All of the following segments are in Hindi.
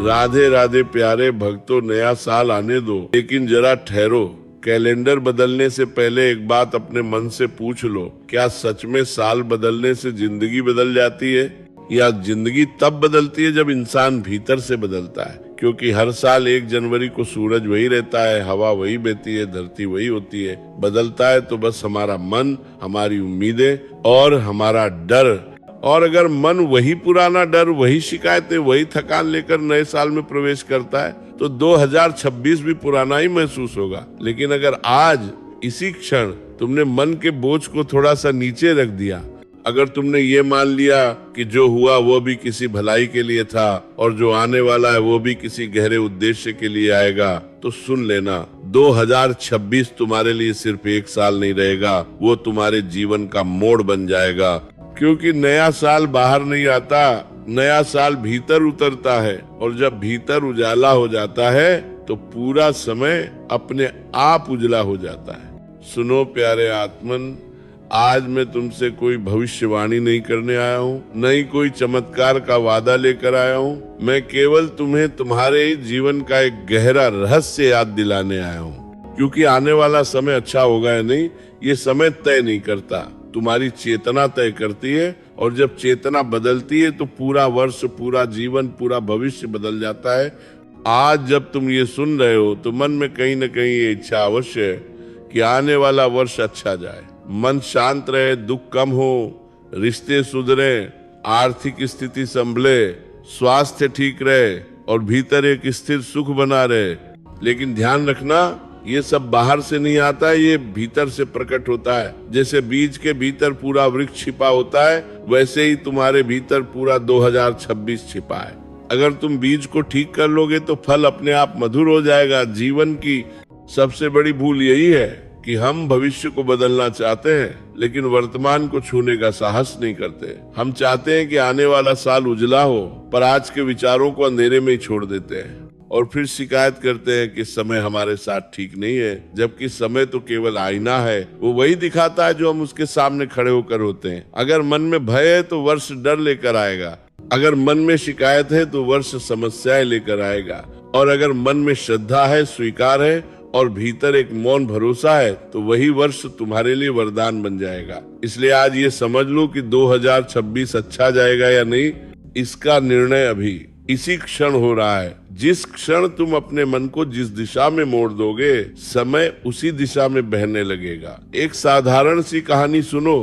राधे राधे प्यारे भक्तों, नया साल आने दो, लेकिन जरा ठहरो। कैलेंडर बदलने से पहले एक बात अपने मन से पूछ लो, क्या सच में साल बदलने से जिंदगी बदल जाती है, या जिंदगी तब बदलती है जब इंसान भीतर से बदलता है? क्योंकि हर साल 1 जनवरी को सूरज वही रहता है, हवा वही बहती है, धरती वही होती है। बदलता है तो बस हमारा मन, हमारी उम्मीदें और हमारा डर। और अगर मन वही पुराना डर, वही शिकायतें, वही थकान लेकर नए साल में प्रवेश करता है तो 2026 भी पुराना ही महसूस होगा। लेकिन अगर आज इसी क्षण तुमने मन के बोझ को थोड़ा सा नीचे रख दिया, अगर तुमने ये मान लिया कि जो हुआ वो भी किसी भलाई के लिए था और जो आने वाला है वो भी किसी गहरे उद्देश्य के लिए आएगा, तो सुन लेना, 2026 तुम्हारे लिए सिर्फ 1 साल नहीं रहेगा, वो तुम्हारे जीवन का मोड़ बन जाएगा। क्योंकि नया साल बाहर नहीं आता, नया साल भीतर उतरता है, और जब भीतर उजाला हो जाता है तो पूरा समय अपने आप उजला हो जाता है। सुनो प्यारे आत्मन, आज मैं तुमसे कोई भविष्यवाणी नहीं करने आया हूँ, न ही कोई चमत्कार का वादा लेकर आया हूँ। मैं केवल तुम्हें तुम्हारे ही जीवन का एक गहरा रहस्य याद दिलाने आया हूँ। क्योंकि आने वाला समय अच्छा होगा या नहीं, ये समय तय नहीं करता, तुम्हारी चेतना तय करती है। और जब चेतना बदलती है तो पूरा वर्ष, पूरा जीवन, पूरा भविष्य बदल जाता है। आज जब तुम ये सुन रहे हो तो मन में कहीं न कहीं ये इच्छा अवश्य है कि आने वाला वर्ष अच्छा जाए, मन शांत रहे, दुख कम हो, रिश्ते सुधरे, आर्थिक स्थिति संभले, स्वास्थ्य ठीक रहे और भीतर एक स्थिर सुख बना रहे। लेकिन ध्यान रखना, ये सब बाहर से नहीं आता है, ये भीतर से प्रकट होता है। जैसे बीज के भीतर पूरा वृक्ष छिपा होता है, वैसे ही तुम्हारे भीतर पूरा 2026 छिपा है। अगर तुम बीज को ठीक कर लोगे तो फल अपने आप मधुर हो जाएगा। जीवन की सबसे बड़ी भूल यही है कि हम भविष्य को बदलना चाहते हैं, लेकिन वर्तमान को छूने का साहस नहीं करते। हम चाहते हैं कि आने वाला साल उजला हो, पर आज के विचारों को अंधेरे में ही छोड़ देते हैं और फिर शिकायत करते हैं कि समय हमारे साथ ठीक नहीं है। जबकि समय तो केवल आईना है, वो वही दिखाता है जो हम उसके सामने खड़े होकर होते हैं। अगर मन में भय है तो वर्ष डर लेकर आएगा, अगर मन में शिकायत है तो वर्ष समस्याएं लेकर आएगा, और अगर मन में श्रद्धा है, स्वीकार है और भीतर एक मौन भरोसा है तो वही वर्ष तुम्हारे लिए वरदान बन जाएगा। इसलिए आज ये समझ लो कि 2026 अच्छा जाएगा या नहीं, इसका निर्णय अभी इसी क्षण हो रहा है। जिस क्षण तुम अपने मन को जिस दिशा में मोड़ दोगे, समय उसी दिशा में बहने लगेगा। एक साधारण सी कहानी सुनो।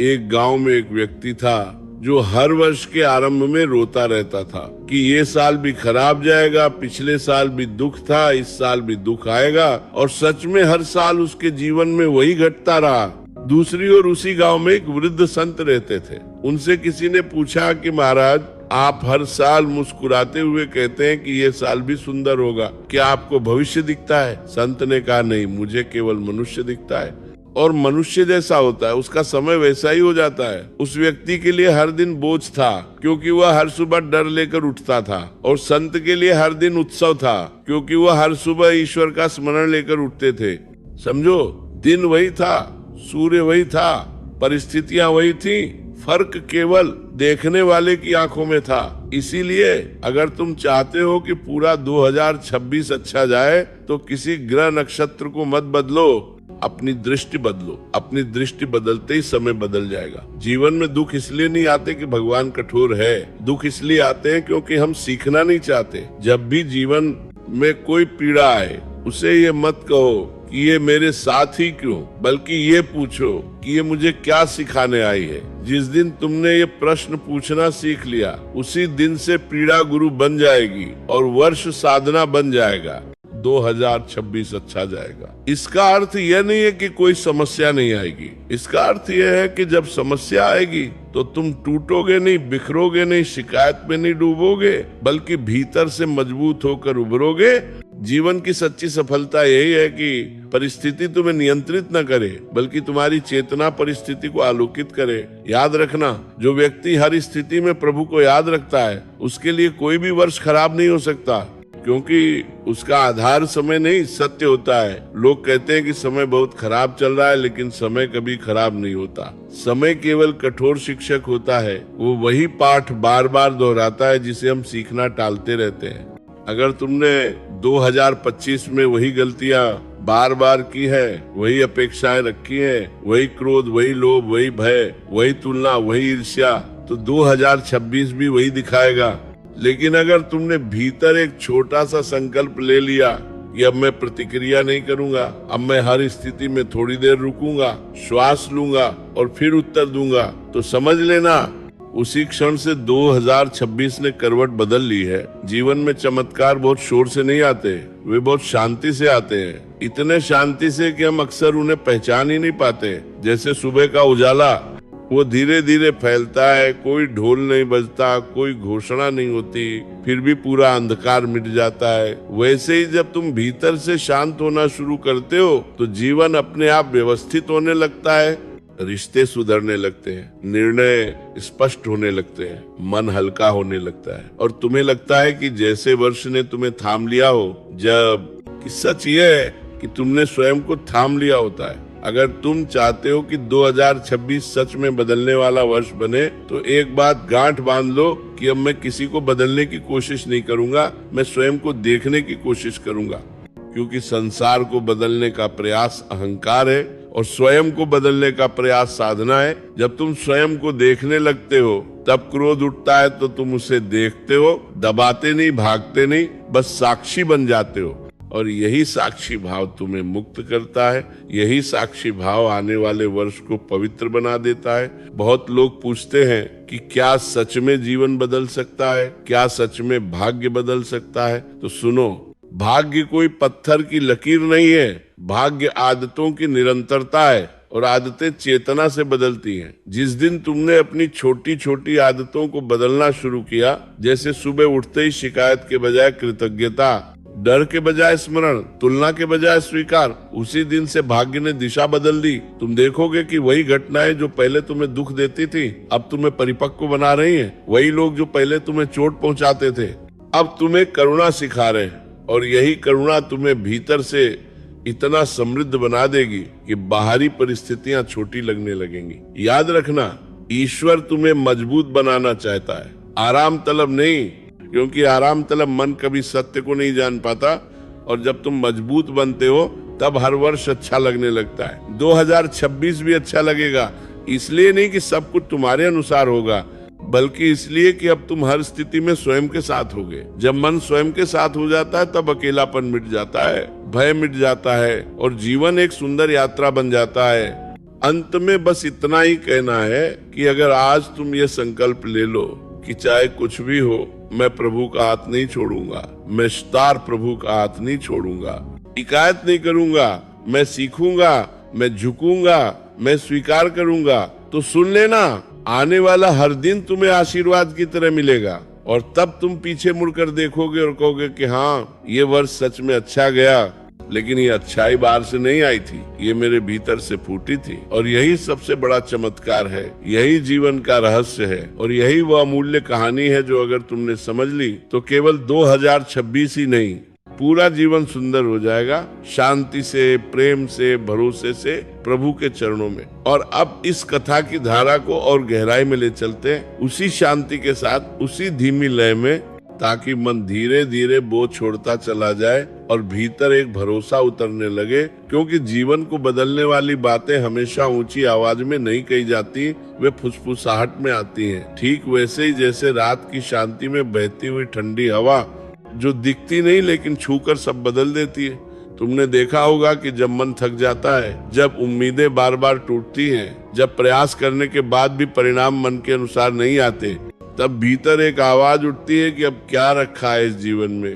एक गांव में एक व्यक्ति था जो हर वर्ष के आरंभ में रोता रहता था कि ये साल भी खराब जाएगा, पिछले साल भी दुख था, इस साल भी दुख आएगा। और सच में हर साल उसके जीवन में वही घटता रहा। दूसरी ओर उसी गांव में एक वृद्ध संत रहते थे। उनसे किसी ने पूछा कि महाराज, आप हर साल मुस्कुराते हुए कहते हैं कि ये साल भी सुंदर होगा, क्या आपको भविष्य दिखता है? संत ने कहा, नहीं, मुझे केवल मनुष्य दिखता है। और मनुष्य जैसा होता है उसका समय वैसा ही हो जाता है। उस व्यक्ति के लिए हर दिन बोझ था क्योंकि वह हर सुबह डर लेकर उठता था, और संत के लिए हर दिन उत्सव था क्योंकि वह हर सुबह ईश्वर का स्मरण लेकर उठते थे। समझो, दिन वही था, सूर्य वही था, परिस्थितियां वही थी, फर्क केवल देखने वाले की आंखों में था। इसीलिए अगर तुम चाहते हो कि पूरा 2026 अच्छा जाए तो किसी ग्रह नक्षत्र को मत बदलो, अपनी दृष्टि बदलो। अपनी दृष्टि बदलते ही समय बदल जाएगा। जीवन में दुख इसलिए नहीं आते कि भगवान कठोर है, दुख इसलिए आते हैं क्योंकि हम सीखना नहीं चाहते। जब भी जीवन में कोई पीड़ा आए उसे ये मत कहो कि ये मेरे साथ ही क्यों, बल्कि ये पूछो कि ये मुझे क्या सिखाने आई है। जिस दिन तुमने ये प्रश्न पूछना सीख लिया, उसी दिन से पीड़ा गुरु बन जाएगी और वर्ष साधना बन जाएगा। 2026 अच्छा जाएगा। इसका अर्थ यह नहीं है कि कोई समस्या नहीं आएगी। इसका अर्थ यह है कि जब समस्या आएगी तो तुम टूटोगे नहीं, बिखरोगे नहीं, शिकायत में नहीं डूबोगे, बल्कि भीतर से मजबूत होकर उभरोगे। जीवन की सच्ची सफलता यही है कि परिस्थिति तुम्हें नियंत्रित न करे, बल्कि तुम्हारी चेतना परिस्थिति को आलोकित करे। याद रखना, जो व्यक्ति हर स्थिति में प्रभु को याद रखता है, उसके लिए कोई भी वर्ष खराब नहीं हो सकता, क्योंकि उसका आधार समय नहीं सत्य होता है। लोग कहते हैं कि समय बहुत खराब चल रहा है, लेकिन समय कभी खराब नहीं होता। समय केवल कठोर शिक्षक होता है, वो वही पाठ बार बार दोहराता है जिसे हम सीखना टालते रहते हैं। अगर तुमने 2025 में वही गलतियां बार बार की है, वही अपेक्षाएं रखी है, वही क्रोध, वही लोभ, वही भय, वही तुलना, वही ईर्ष्या, तो 2026 भी वही दिखाएगा। लेकिन अगर तुमने भीतर एक छोटा सा संकल्प ले लिया कि अब मैं प्रतिक्रिया नहीं करूंगा, अब मैं हर स्थिति में थोड़ी देर रुकूंगा, श्वास लूंगा और फिर उत्तर दूंगा, तो समझ लेना उसी क्षण से 2026 ने करवट बदल ली है। जीवन में चमत्कार बहुत शोर से नहीं आते, वे बहुत शांति से आते हैं। इतने शांति से कि हम अक्सर उन्हें पहचान ही नहीं पाते। जैसे सुबह का उजाला, वो धीरे धीरे फैलता है, कोई ढोल नहीं बजता, कोई घोषणा नहीं होती, फिर भी पूरा अंधकार मिट जाता है। वैसे ही जब तुम भीतर से शांत होना शुरू करते हो तो जीवन अपने आप व्यवस्थित होने लगता है, रिश्ते सुधरने लगते हैं, निर्णय स्पष्ट होने लगते हैं, मन हल्का होने लगता है और तुम्हें लगता है कि जैसे वर्ष ने तुम्हें थाम लिया हो। जब कि सच ये है कि तुमने स्वयं को थाम लिया होता है। अगर तुम चाहते हो कि 2026 सच में बदलने वाला वर्ष बने तो एक बात गांठ बांध लो कि अब मैं किसी को बदलने की कोशिश नहीं करूंगा, मैं स्वयं को देखने की कोशिश करूंगा। क्योंकि संसार को बदलने का प्रयास अहंकार है और स्वयं को बदलने का प्रयास साधना है। जब तुम स्वयं को देखने लगते हो तब क्रोध उठता है तो तुम उसे देखते हो, दबाते नहीं, भागते नहीं, बस साक्षी बन जाते हो। और यही साक्षी भाव तुम्हें मुक्त करता है, यही साक्षी भाव आने वाले वर्ष को पवित्र बना देता है। बहुत लोग पूछते हैं कि क्या सच में जीवन बदल सकता है, क्या सच में भाग्य बदल सकता है? तो सुनो, भाग्य कोई पत्थर की लकीर नहीं है, भाग्य आदतों की निरंतरता है और आदतें चेतना से बदलती हैं। जिस दिन तुमने अपनी छोटी छोटी आदतों को बदलना शुरू किया, जैसे सुबह उठते ही शिकायत के बजाय कृतज्ञता, डर के बजाय स्मरण, तुलना के बजाय स्वीकार, उसी दिन से भाग्य ने दिशा बदल दी। तुम देखोगे कि वही घटनाएं जो पहले तुम्हें दुख देती थी अब तुम्हें परिपक्व बना रही हैं। वही लोग जो पहले तुम्हें चोट पहुंचाते थे अब तुम्हें करुणा सिखा रहे हैं। और यही करुणा तुम्हें भीतर से इतना समृद्ध बना देगी कि बाहरी परिस्थितियां छोटी लगने लगेंगी। याद रखना, ईश्वर तुम्हें मजबूत बनाना चाहता है, आराम तलब नहीं। क्योंकि आराम तलब मन कभी सत्य को नहीं जान पाता और जब तुम मजबूत बनते हो तब हर वर्ष अच्छा लगने लगता है। 2026 भी अच्छा लगेगा, इसलिए नहीं कि सब कुछ तुम्हारे अनुसार होगा, बल्कि इसलिए कि अब तुम हर स्थिति में स्वयं के साथ होगे। जब मन स्वयं के साथ हो जाता है तब अकेलापन मिट जाता है, भय मिट जाता है और जीवन एक सुंदर यात्रा बन जाता है। अंत में बस इतना ही कहना है कि अगर आज तुम ये संकल्प ले लो कि चाहे कुछ भी हो, मैं प्रभु का हाथ नहीं छोड़ूंगा, मैं सितार प्रभु का हाथ नहीं छोड़ूंगा, शिकायत नहीं करूंगा, मैं सीखूंगा, मैं झुकूंगा, मैं स्वीकार करूंगा, तो सुन लेना, आने वाला हर दिन तुम्हें आशीर्वाद की तरह मिलेगा। और तब तुम पीछे मुड़कर देखोगे और कहोगे कि हाँ, ये वर्ष सच में अच्छा गया, लेकिन ये अच्छाई बाहर से नहीं आई थी, ये मेरे भीतर से फूटी थी। और यही सबसे बड़ा चमत्कार है, यही जीवन का रहस्य है और यही वो अमूल्य कहानी है जो अगर तुमने समझ ली तो केवल 2026 ही नहीं, पूरा जीवन सुंदर हो जाएगा, शांति से, प्रेम से, भरोसे से, प्रभु के चरणों में। और अब इस कथा की धारा को और गहराई में ले चलते हैं, उसी शांति के साथ, उसी धीमी लय में, ताकि मन धीरे धीरे बोझ छोड़ता चला जाए और भीतर एक भरोसा उतरने लगे। क्योंकि जीवन को बदलने वाली बातें हमेशा ऊंची आवाज में नहीं कही जाती, वे फुसफुसाहट में आती हैं। ठीक वैसे ही जैसे रात की शांति में बहती हुई ठंडी हवा जो दिखती नहीं लेकिन छूकर सब बदल देती है। तुमने देखा होगा कि जब मन थक जाता है, जब उम्मीदें बार बार टूटती हैं, जब प्रयास करने के बाद भी परिणाम मन के अनुसार नहीं आते, तब भीतर एक आवाज उठती है कि अब क्या रखा है इस जीवन में,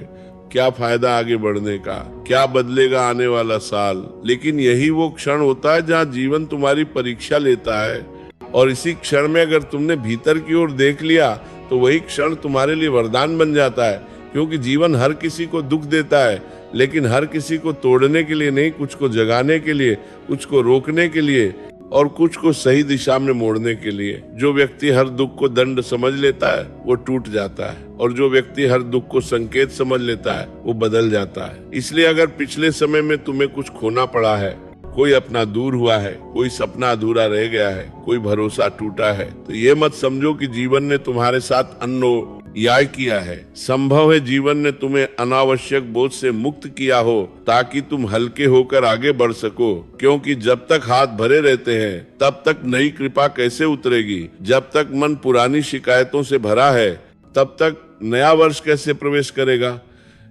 क्या फायदा आगे बढ़ने का, क्या बदलेगा आने वाला साल। लेकिन यही वो क्षण होता है जहाँ जीवन तुम्हारी परीक्षा लेता है और इसी क्षण में अगर तुमने भीतर की ओर देख लिया तो वही क्षण तुम्हारे लिए वरदान बन जाता है। क्योंकि जीवन हर किसी को दुख देता है, लेकिन हर किसी को तोड़ने के लिए नहीं, कुछ को जगाने के लिए, कुछ को रोकने के लिए। और कुछ को सही दिशा में मोड़ने के लिए। जो व्यक्ति हर दुख को दंड समझ लेता है वो टूट जाता है, और जो व्यक्ति हर दुख को संकेत समझ लेता है वो बदल जाता है। इसलिए अगर पिछले समय में तुम्हें कुछ खोना पड़ा है, कोई अपना दूर हुआ है, कोई सपना अधूरा रह गया है, कोई भरोसा टूटा है, तो ये मत समझो कि जीवन ने तुम्हारे साथ अन्याय किया है। संभव है जीवन ने तुम्हें अनावश्यक बोझ से मुक्त किया हो ताकि तुम हल्के होकर आगे बढ़ सको, क्योंकि जब तक हाथ भरे रहते हैं तब तक नई कृपा कैसे उतरेगी। जब तक मन पुरानी शिकायतों से भरा है तब तक नया वर्ष कैसे प्रवेश करेगा।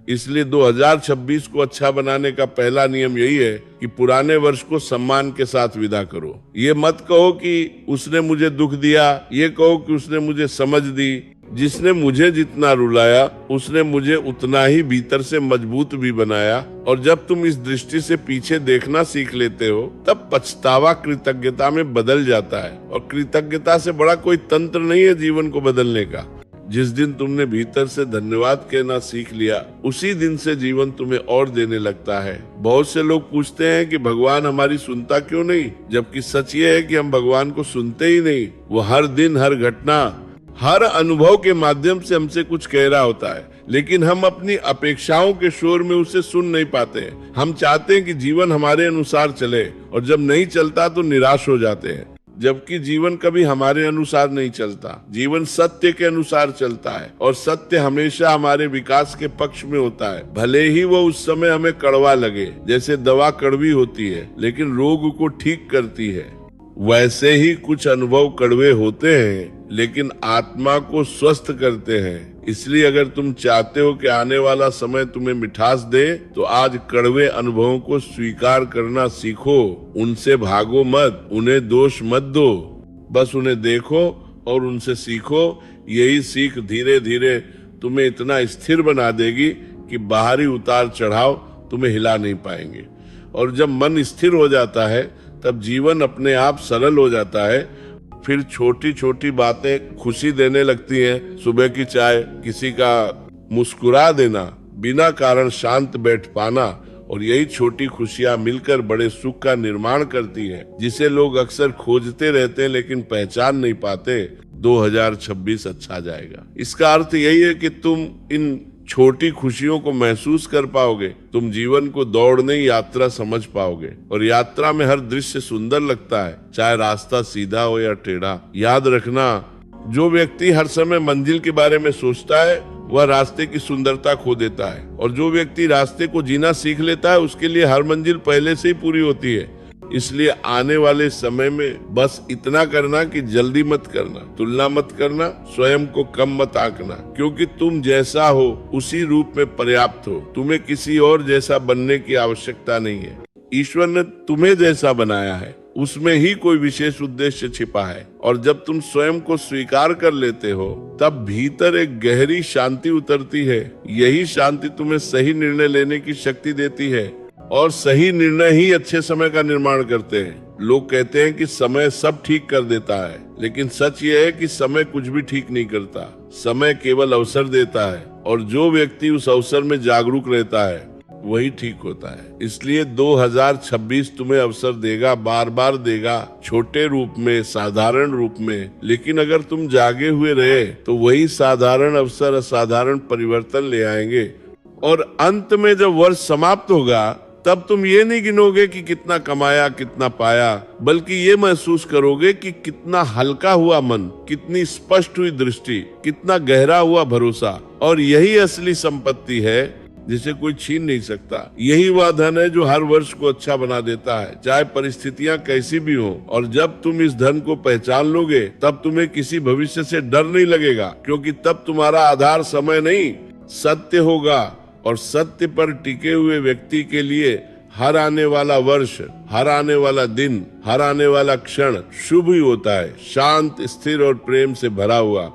इसलिए 2026 को अच्छा बनाने का पहला नियम यही है कि पुराने वर्ष को सम्मान के साथ विदा करो। ये मत कहो कि उसने मुझे दुख दिया, ये कहो कि उसने मुझे समझ दी। जिसने मुझे जितना रुलाया उसने मुझे उतना ही भीतर से मजबूत भी बनाया। और जब तुम इस दृष्टि से पीछे देखना सीख लेते हो तब पछतावा कृतज्ञता में बदल जाता है, और कृतज्ञता से बड़ा कोई तंत्र नहीं है जीवन को बदलने का। जिस दिन तुमने भीतर से धन्यवाद कहना सीख लिया उसी दिन से जीवन तुम्हें और देने लगता है। बहुत से लोग पूछते हैं कि भगवान हमारी सुनता क्यों नहीं, जबकि सच ये है कि हम भगवान को सुनते ही नहीं। वो हर दिन, हर घटना, हर अनुभव के माध्यम से हमसे कुछ कह रहा होता है, लेकिन हम अपनी अपेक्षाओं के शोर में उसे सुन नहीं पाते। हम चाहते हैं कि जीवन हमारे अनुसार चले, और जब नहीं चलता तो निराश हो जाते हैं। जबकि जीवन कभी हमारे अनुसार नहीं चलता, जीवन सत्य के अनुसार चलता है, और सत्य हमेशा हमारे विकास के पक्ष में होता है। भले ही वो उस समय हमें कड़वा लगे, जैसे दवा कड़वी होती है लेकिन रोग को ठीक करती है, वैसे ही कुछ अनुभव कड़वे होते हैं लेकिन आत्मा को स्वस्थ करते हैं। इसलिए अगर तुम चाहते हो कि आने वाला समय तुम्हें मिठास दे तो आज कड़वे अनुभवों को स्वीकार करना सीखो। उनसे भागो मत, उन्हें दोष मत दो, बस उन्हें देखो और उनसे सीखो। यही सीख धीरे धीरे तुम्हें इतना स्थिर बना देगी कि बाहरी उतार चढ़ाव तुम्हें हिला नहीं पाएंगे। और जब मन स्थिर हो जाता है तब जीवन अपने आप सरल हो जाता है। फिर छोटी छोटी बातें खुशी देने लगती हैं। सुबह की चाय, किसी का मुस्कुरा देना, बिना कारण शांत बैठ पाना, और यही छोटी खुशियां मिलकर बड़े सुख का निर्माण करती हैं, जिसे लोग अक्सर खोजते रहते हैं लेकिन पहचान नहीं पाते। 2026 अच्छा जाएगा। इसका अर्थ यही है कि तुम इन छोटी खुशियों को महसूस कर पाओगे। तुम जीवन को दौड़ने यात्रा समझ पाओगे, और यात्रा में हर दृश्य सुंदर लगता है, चाहे रास्ता सीधा हो या टेढ़ा। याद रखना, जो व्यक्ति हर समय मंजिल के बारे में सोचता है वह रास्ते की सुंदरता खो देता है, और जो व्यक्ति रास्ते को जीना सीख लेता है उसके लिए हर मंजिल पहले से ही पूरी होती है। इसलिए आने वाले समय में बस इतना करना कि जल्दी मत करना, तुलना मत करना, स्वयं को कम मत आंकना, क्योंकि तुम जैसा हो उसी रूप में पर्याप्त हो। तुम्हें किसी और जैसा बनने की आवश्यकता नहीं है। ईश्वर ने तुम्हें जैसा बनाया है, उसमें ही कोई विशेष उद्देश्य छिपा है। और जब तुम स्वयं को स्वीकार कर लेते हो तब भीतर एक गहरी शांति उतरती है। यही शांति तुम्हें सही निर्णय लेने की शक्ति देती है, और सही निर्णय ही अच्छे समय का निर्माण करते हैं। लोग कहते हैं कि समय सब ठीक कर देता है, लेकिन सच ये है कि समय कुछ भी ठीक नहीं करता। समय केवल अवसर देता है, और जो व्यक्ति उस अवसर में जागरूक रहता है वही ठीक होता है। इसलिए 2026 तुम्हें अवसर देगा, बार बार देगा, छोटे रूप में, साधारण रूप में, लेकिन अगर तुम जागे हुए रहे तो वही साधारण अवसर असाधारण परिवर्तन ले आएंगे। और अंत में जब वर्ष समाप्त होगा तब तुम ये नहीं गिनोगे कि कितना कमाया, कितना पाया, बल्कि ये महसूस करोगे कि कितना हल्का हुआ मन, कितनी स्पष्ट हुई दृष्टि, कितना गहरा हुआ भरोसा। और यही असली संपत्ति है जिसे कोई छीन नहीं सकता। यही वह धन है जो हर वर्ष को अच्छा बना देता है, चाहे परिस्थितियां कैसी भी हो। और जब तुम इस धन को पहचान लोगे तब तुम्हें किसी भविष्य से डर नहीं लगेगा, क्योंकि तब तुम्हारा आधार समय नहीं सत्य होगा। और सत्य पर टिके हुए व्यक्ति के लिए हर आने वाला वर्ष, हर आने वाला दिन, हर आने वाला क्षण शुभ ही होता है, शांत, स्थिर और प्रेम से भरा हुआ।